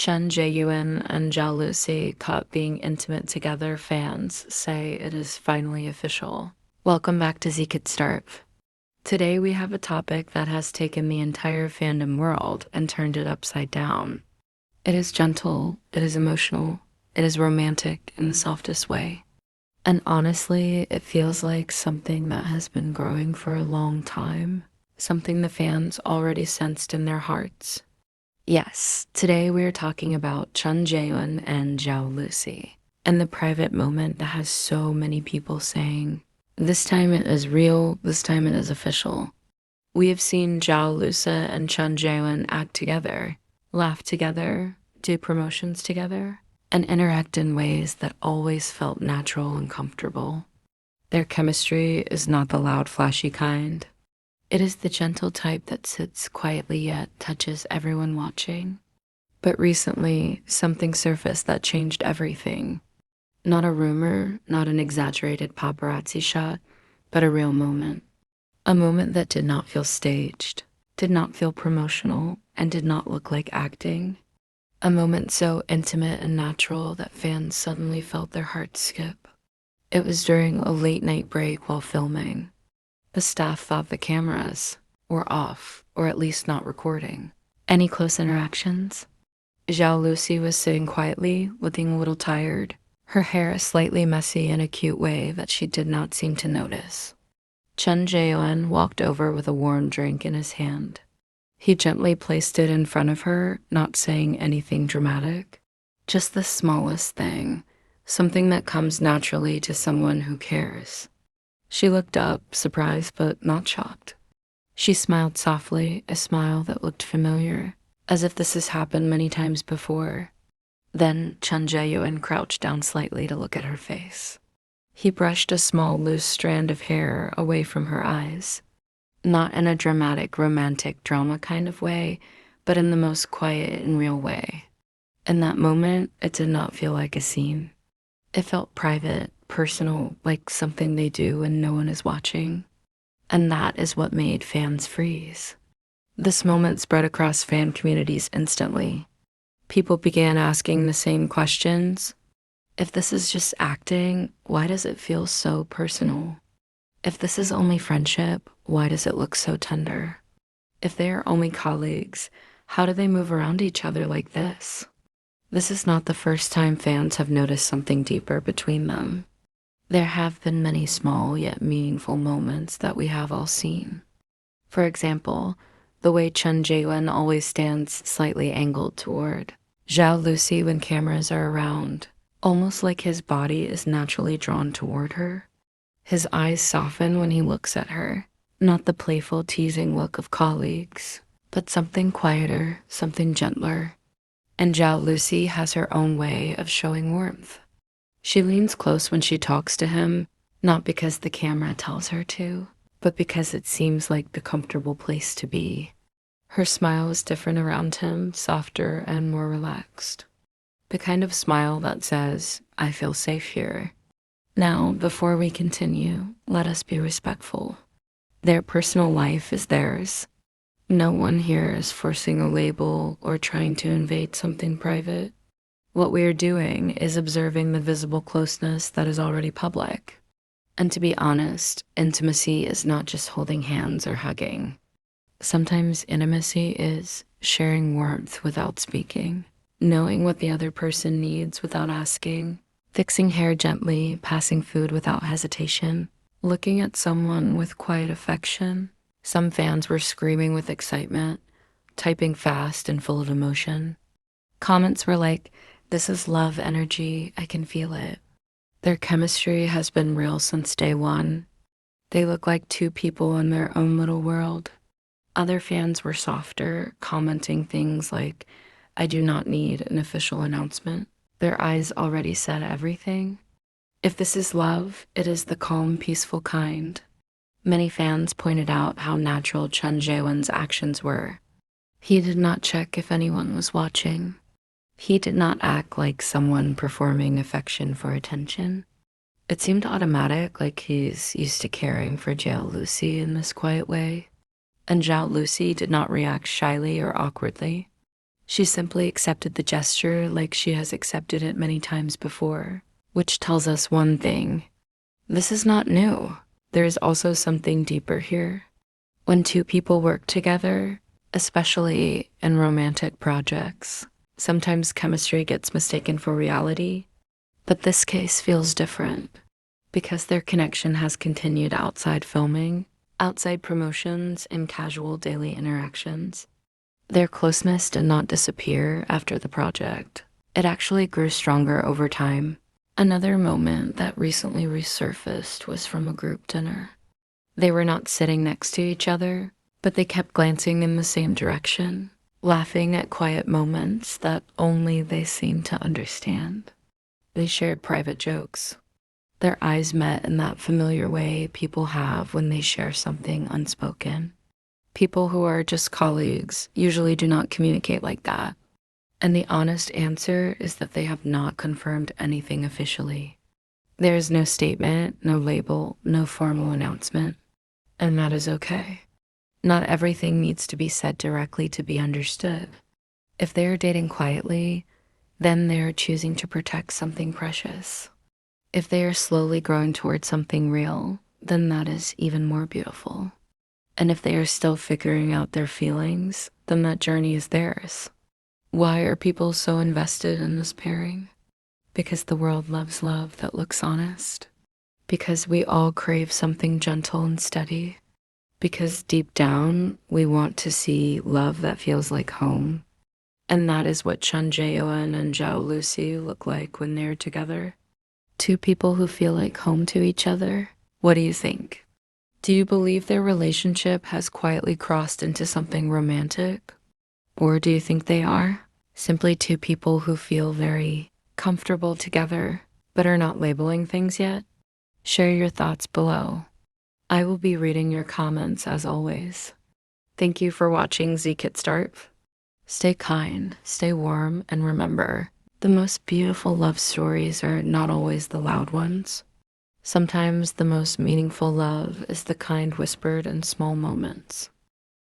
Chen Zheyuan and Zhao Lusi caught being intimate together. Fans say it is finally official. Welcome back to Zeekit Starve. Today we have a topic that has taken the entire fandom world and turned it upside down. It is gentle, it is emotional, it is romantic in the softest way. And honestly, it feels like something that has been growing for a long time, something the fans already sensed in their hearts. Yes, today we're talking about Chen Zheyuan and Zhao Lusi, and the private moment that has so many people saying, this time it is real, this time it is official. We have seen Zhao Lusi and Chen Zheyuan act together, laugh together, do promotions together, and interact in ways that always felt natural and comfortable. Their chemistry is not the loud, flashy kind. It is the gentle type that sits quietly yet touches everyone watching. But recently, something surfaced that changed everything. Not a rumor, not an exaggerated paparazzi shot, but a real moment. A moment that did not feel staged, did not feel promotional, and did not look like acting. A moment so intimate and natural that fans suddenly felt their hearts skip. It was during a late-night break while filming. The staff thought the cameras were off, or at least not recording. Any close interactions? Zhao Lusi was sitting quietly, looking a little tired, her hair slightly messy in a cute way that she did not seem to notice. Chen Zheyuan walked over with a warm drink in his hand. He gently placed it in front of her, not saying anything dramatic. Just the smallest thing, something that comes naturally to someone who cares. She looked up, surprised but not shocked. She smiled softly, a smile that looked familiar, as if this has happened many times before. Then Chen Zheyuan crouched down slightly to look at her face. He brushed a small, loose strand of hair away from her eyes. Not in a dramatic, romantic drama kind of way, but in the most quiet and real way. In that moment, it did not feel like a scene. It felt private, personal, like something they do when no one is watching. And that is what made fans freeze. This moment spread across fan communities instantly. People began asking the same questions. If this is just acting, why does it feel so personal? If this is only friendship, why does it look so tender? If they are only colleagues, how do they move around each other like this? This is not the first time fans have noticed something deeper between them. There have been many small yet meaningful moments that we have all seen. For example, the way Chen Zheyuan always stands slightly angled toward Zhao Lusi when cameras are around, almost like his body is naturally drawn toward her. His eyes soften when he looks at her, not the playful, teasing look of colleagues, but something quieter, something gentler. And Zhao Lusi has her own way of showing warmth. She leans close when she talks to him, not because the camera tells her to, but because it seems like the comfortable place to be. Her smile is different around him, softer and more relaxed. The kind of smile that says, I feel safe here. Now, before we continue, let us be respectful. Their personal life is theirs. No one here is forcing a label or trying to invade something private. What we are doing is observing the visible closeness that is already public. And to be honest, intimacy is not just holding hands or hugging. Sometimes intimacy is sharing warmth without speaking, knowing what the other person needs without asking, fixing hair gently, passing food without hesitation, looking at someone with quiet affection. Some fans were screaming with excitement, typing fast and full of emotion. Comments were like, this is love energy, I can feel it. Their chemistry has been real since day one. They look like two people in their own little world. Other fans were softer, commenting things like, I do not need an official announcement. Their eyes already said everything. If this is love, it is the calm, peaceful kind. Many fans pointed out how natural Chen Zheyuan's actions were. He did not check if anyone was watching. He did not act like someone performing affection for attention. It seemed automatic, like he's used to caring for Zhao Lusi in this quiet way. And Zhao Lusi did not react shyly or awkwardly. She simply accepted the gesture like she has accepted it many times before, which tells us one thing. This is not new. There is also something deeper here. When two people work together, especially in romantic projects, sometimes chemistry gets mistaken for reality, but this case feels different because their connection has continued outside filming, outside promotions, and casual daily interactions. Their closeness did not disappear after the project. It actually grew stronger over time. Another moment that recently resurfaced was from a group dinner. They were not sitting next to each other, but they kept glancing in the same direction, laughing at quiet moments that only they seemed to understand. They shared private jokes. Their eyes met in that familiar way people have when they share something unspoken. People who are just colleagues usually do not communicate like that. And the honest answer is that they have not confirmed anything officially. There is no statement, no label, no formal announcement. And that is okay. Not everything needs to be said directly to be understood. If they are dating quietly, then they are choosing to protect something precious. If they are slowly growing towards something real, then that is even more beautiful. And if they are still figuring out their feelings, then that journey is theirs. Why are people so invested in this pairing? Because the world loves love that looks honest. Because we all crave something gentle and steady. Because deep down, we want to see love that feels like home. And that is what Chen Zheyuan and Zhao Lusi look like when they're together. Two people who feel like home to each other. What do you think? Do you believe their relationship has quietly crossed into something romantic? Or do you think they are simply two people who feel very comfortable together, but are not labeling things yet? Share your thoughts below. I will be reading your comments as always. Thank you for watching Zeekit Start. Stay kind, stay warm, and remember, the most beautiful love stories are not always the loud ones. Sometimes the most meaningful love is the kind whispered in small moments.